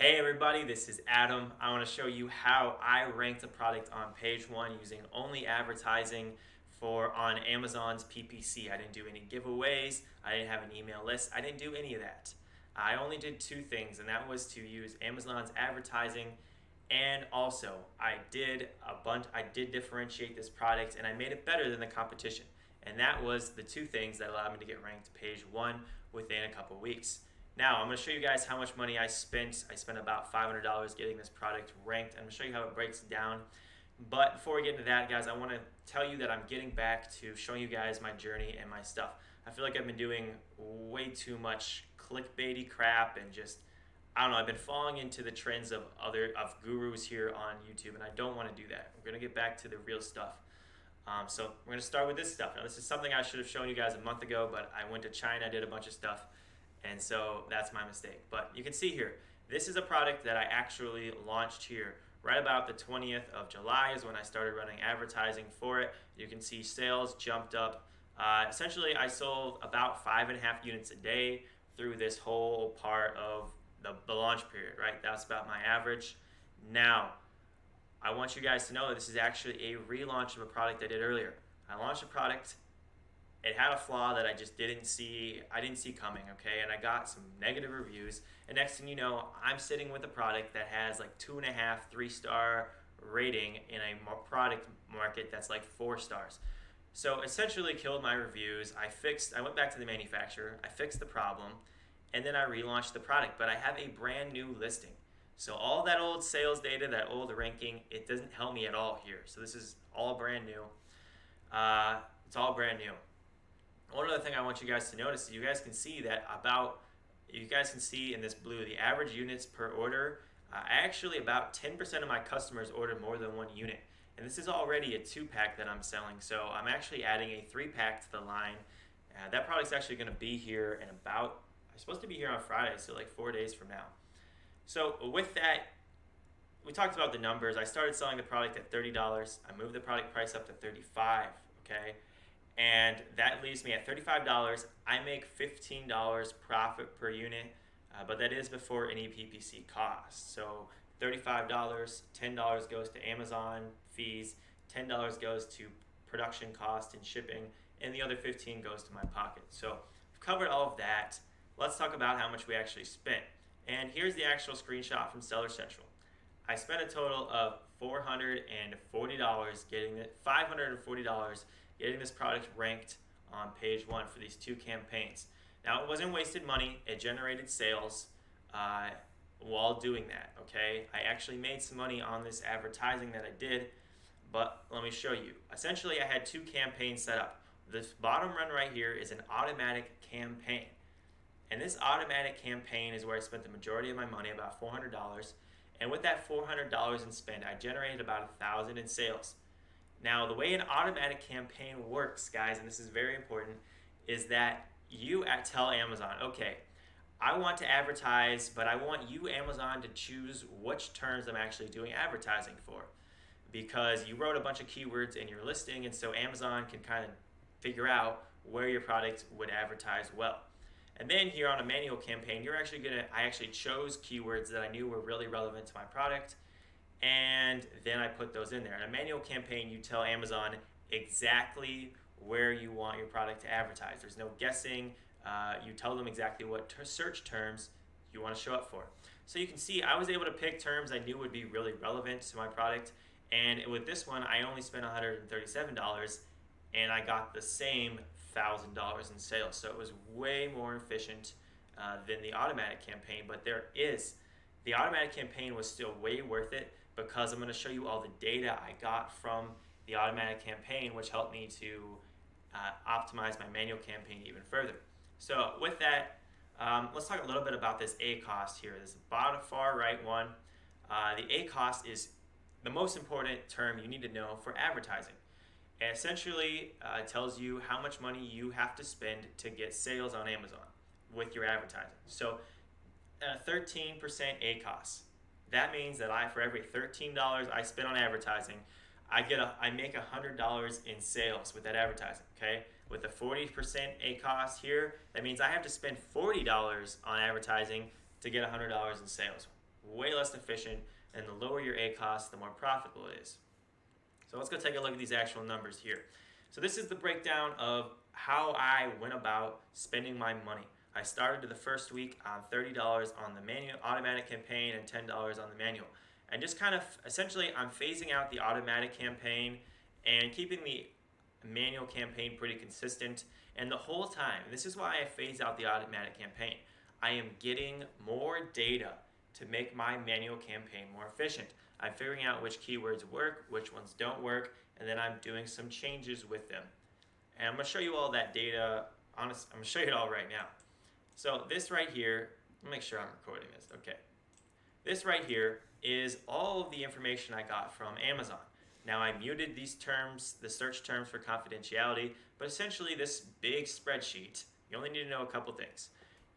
Hey everybody, this is Adam. I want to show you how I ranked a product on page one using only advertising for on Amazon's PPC. I didn't do any giveaways, I didn't have an email list, I didn't do any of that. I only did two things, and that was to use Amazon's advertising, and also I did differentiate this product and I made it better than the competition. And that was the two things that allowed me to get ranked page one within a couple weeks. Now, I'm going to show you guys how much money I spent. I spent about $500 getting this product ranked. I'm going to show you how it breaks down. But before we get into that, guys, I want to tell you that I'm getting back to showing you guys my journey and my stuff. I feel like I've been doing way too much clickbaity crap and just, I don't know, I've been falling into the trends of gurus here on YouTube, and I don't want to do that. We're going to get back to the real stuff. So we're going to start with this stuff. Now, this is something I should have shown you guys a month ago, but I went to China, did a bunch of stuff, and so that's my mistake. But you can see here, this is a product that I actually launched here. Right about the 20th of July is when I started running advertising for it. You can see sales jumped up. Essentially, I sold about 5.5 units a day through this whole part of the launch period, right? That's about my average. Now, I want you guys to know that this is actually a relaunch of a product I did earlier. I launched a product, it had a flaw that I just didn't see coming, okay? And I got some negative reviews. And next thing you know, I'm sitting with a product that has like 2.5, 3-star rating in a product market that's like 4 stars. So essentially killed my reviews. I went back to the manufacturer, I fixed the problem, and then I relaunched the product. But I have a brand new listing. So all that old sales data, that old ranking, it doesn't help me at all here. So this is all brand new. It's all brand new. One other thing I want you guys to notice is you guys can see in this blue, the average units per order. Actually, about 10% of my customers ordered more than one unit. And this is already a 2-pack that I'm selling. So I'm actually adding a 3-pack to the line. That product's actually going to be here I'm supposed to be here on Friday, so like 4 days from now. So with that, we talked about the numbers. I started selling the product at $30. I moved the product price up to $35, okay? And that leaves me at $35. I make $15 profit per unit, but that is before any PPC costs. So $35, $10 goes to Amazon fees, $10 goes to production cost and shipping, and the other $15 goes to my pocket. So I've covered all of that. Let's talk about how much we actually spent. And here's the actual screenshot from Seller Central. I spent a total of $540 getting this product ranked on page one for these 2 campaigns. Now, it wasn't wasted money. It generated sales while doing that, okay? I actually made some money on this advertising that I did, but let me show you. Essentially, I had 2 campaigns set up. This bottom run right here is an automatic campaign. And this automatic campaign is where I spent the majority of my money, about $400. And with that $400 in spend, I generated about $1,000 in sales. Now, the way an automatic campaign works, guys, and this is very important, is that you tell Amazon, okay, I want to advertise, but I want you, Amazon, to choose which terms I'm actually doing advertising for. Because you wrote a bunch of keywords in your listing, and so Amazon can kind of figure out where your product would advertise well. And then here on a manual campaign, I actually chose keywords that I knew were really relevant to my product, and then I put those in there. In a manual campaign, you tell Amazon exactly where you want your product to advertise. There's no guessing. You tell them exactly what search terms you want to show up for. So you can see I was able to pick terms I knew would be really relevant to my product, and with this one, I only spent $137, and I got the same $1,000 in sales. So it was way more efficient than the automatic campaign, but the automatic campaign was still way worth it because I'm going to show you all the data I got from the automatic campaign, which helped me to optimize my manual campaign even further. So with that, let's talk a little bit about this ACost here. This bottom far right one. The ACost is the most important term you need to know for advertising. It essentially tells you how much money you have to spend to get sales on Amazon with your advertising. So 13% ACost. That means that for every $13 I spend on advertising, I make $100 in sales with that advertising. Okay, with the 40% ACost here, that means I have to spend $40 on advertising to get $100 in sales. way less efficient, and the lower your ACoS, the more profitable it is. So let's go take a look at these actual numbers here. So this is the breakdown of how I went about spending my money. I started the first week on $30 on the manual automatic campaign and $10 on the manual. And just kind of, essentially, I'm phasing out the automatic campaign and keeping the manual campaign pretty consistent. And the whole time, this is why I phase out the automatic campaign, I am getting more data to make my manual campaign more efficient. I'm figuring out which keywords work, which ones don't work, and then I'm doing some changes with them. And I'm going to show you all that data. I'm going to show you it all right now. So this right here, let me make sure I'm recording this. Okay. This right here is all of the information I got from Amazon. Now I muted these terms, the search terms for confidentiality, but essentially this big spreadsheet, you only need to know a couple things.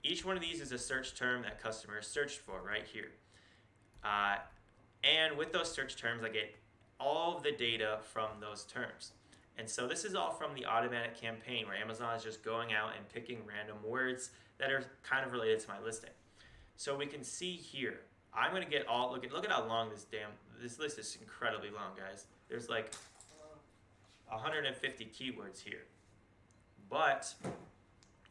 Each one of these is a search term that customers searched for right here. And with those search terms, I get all of the data from those terms. And so this is all from the automatic campaign where Amazon is just going out and picking random words that are kind of related to my listing. So we can see here, I'm going to get all, look at how long this list is incredibly long, guys. There's like 150 keywords here. But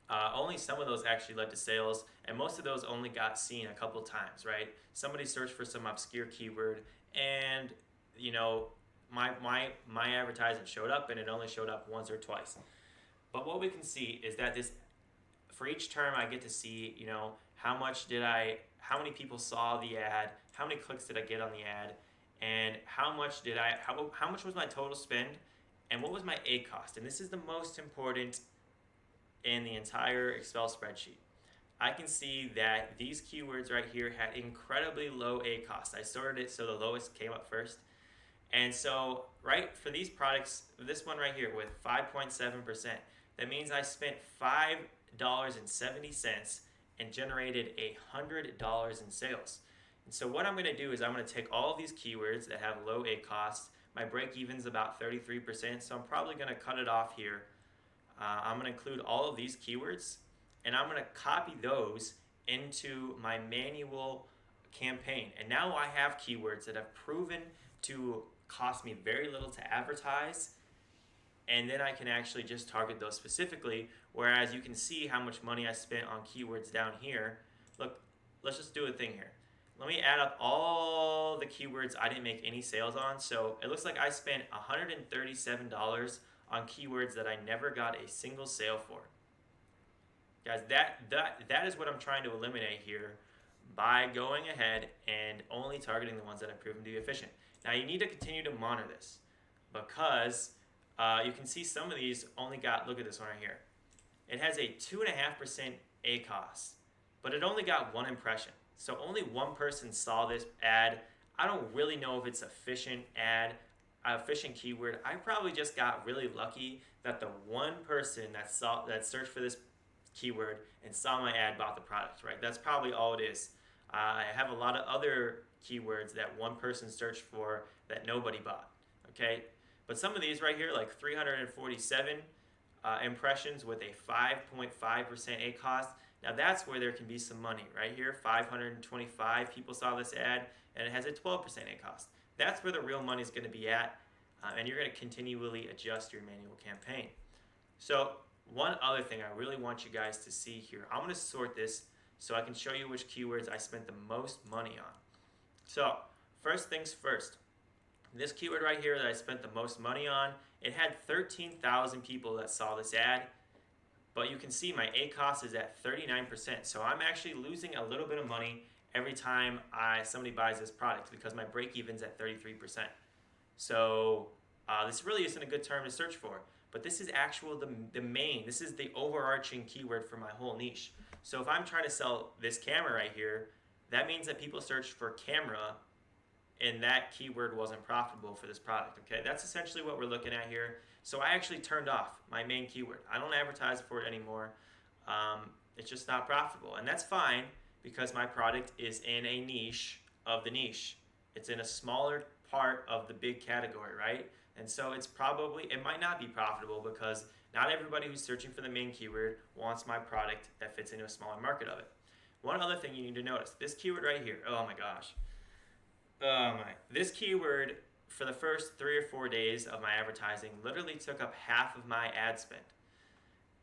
only some of those actually led to sales, and most of those only got seen a couple times, right? Somebody searched for some obscure keyword, and you know, my advertisement showed up, and it only showed up once or twice. But what we can see is that for each term, I get to see, you know, how many people saw the ad, how many clicks did I get on the ad, and how much was my total spend, and what was my ACoS. And this is the most important in the entire Excel spreadsheet. I can see that these keywords right here had incredibly low ACoS. I sorted it so the lowest came up first. And so, right, for these products, this one right here with 5.7%, that means I spent $5.70 and generated $100 in sales. And so what I'm going to do is I'm going to take all of these keywords that have low ACoS. My break even's about 33%, so I'm probably going to cut it off here. I'm going to include all of these keywords, and I'm going to copy those into my manual campaign. And now I have keywords that have proven to cost me very little to advertise, and then I can actually just target those specifically, whereas you can see how much money I spent on keywords down here. Look, let's just do a thing here. Let me add up all the keywords I didn't make any sales on. So it looks like I spent $137 on keywords that I never got a single sale for. Guys, that is what I'm trying to eliminate here by going ahead and only targeting the ones that have proven to be efficient. Now you need to continue to monitor this because you can see some of these only got, look at this one right here. It has a 2.5% ACoS, but it only got one impression. So only one person saw this ad. I don't really know if it's efficient ad, efficient keyword. I probably just got really lucky that the one person that searched for this keyword and saw my ad bought the product, right? That's probably all it is. I have a lot of other keywords that one person searched for that nobody bought, okay? But some of these right here, like 347 impressions with a 5.5% ACoS, now that's where there can be some money. Right here, 525 people saw this ad, and it has a 12% ACoS. That's where the real money is going to be at, and you're going to continually adjust your manual campaign. So one other thing I really want you guys to see here, I'm going to sort this so I can show you which keywords I spent the most money on. So first things first, this keyword right here that I spent the most money on, it had 13,000 people that saw this ad, but you can see my ACoS is at 39%. So I'm actually losing a little bit of money every time somebody buys this product because my break even's at 33%. So this really isn't a good term to search for, but this is this is the overarching keyword for my whole niche. So if I'm trying to sell this camera right here, that means that people searched for camera and that keyword wasn't profitable for this product, okay? That's essentially what we're looking at here. So I actually turned off my main keyword. I don't advertise for it anymore. It's just not profitable. And that's fine because my product is in a niche of the niche. It's in a smaller part of the big category, right? And so it might not be profitable because not everybody who's searching for the main keyword wants my product that fits into a smaller market of it. One other thing you need to notice, this keyword right here, oh my gosh. Oh my. This keyword for the first 3 or 4 days of my advertising literally took up half of my ad spend.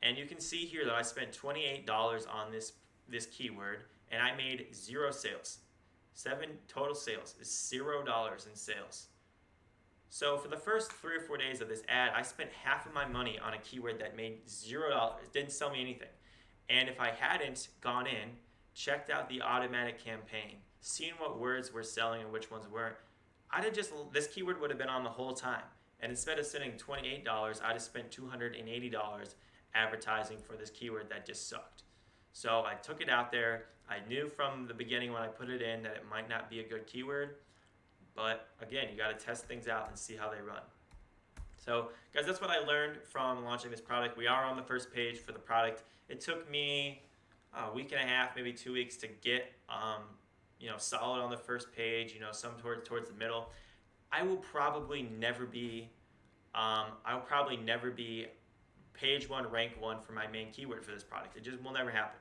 And you can see here that I spent $28 on this keyword and I made 0 sales. 7 total sales is $0 in sales. So for the first 3 or 4 days of this ad, I spent half of my money on a keyword that made $0. It didn't sell me anything. And if I hadn't gone in, checked out the automatic campaign, seen what words were selling and which ones weren't, this keyword would have been on the whole time. And instead of spending $28, I'd have spent $280 advertising for this keyword that just sucked. So I took it out there. I knew from the beginning when I put it in that it might not be a good keyword. But again, you got to test things out and see how they run. So guys, that's what I learned from launching this product. We are on the first page for the product. It took me a week and a half, maybe 2 weeks to get solid on the first page, some towards the middle. I will probably never be page 1, rank 1 for my main keyword for this product. It just will never happen.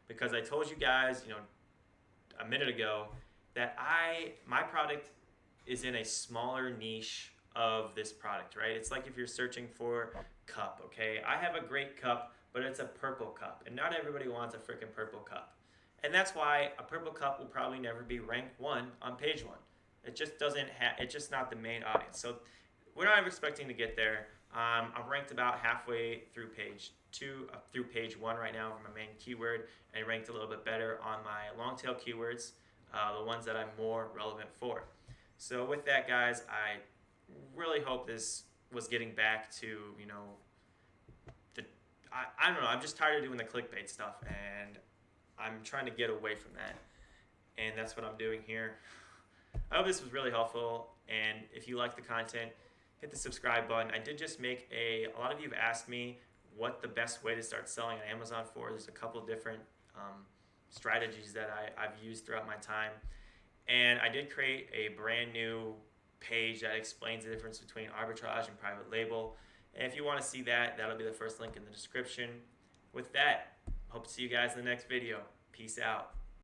Because I told you guys, a minute ago that my product is in a smaller niche of this product, right? It's like if you're searching for cup, okay? I have a great cup, but it's a purple cup, and not everybody wants a freaking purple cup. And that's why a purple cup will probably never be rank 1 on page 1. It just doesn't it's just not the main audience. So we're not expecting to get there. I'm ranked about halfway through page 1 right now for my main keyword, and ranked a little bit better on my long tail keywords, the ones that I'm more relevant for. So with that, guys, I really hope this was getting back to, I don't know, I'm just tired of doing the clickbait stuff, and I'm trying to get away from that. And that's what I'm doing here. I hope this was really helpful, and if you like the content, hit the subscribe button. I did just make a lot of you have asked me what the best way to start selling on Amazon for. There's a couple different strategies that I've used throughout my time. And I did create a brand new page that explains the difference between arbitrage and private label. And if you want to see that, that'll be the first link in the description. With that, hope to see you guys in the next video. Peace out.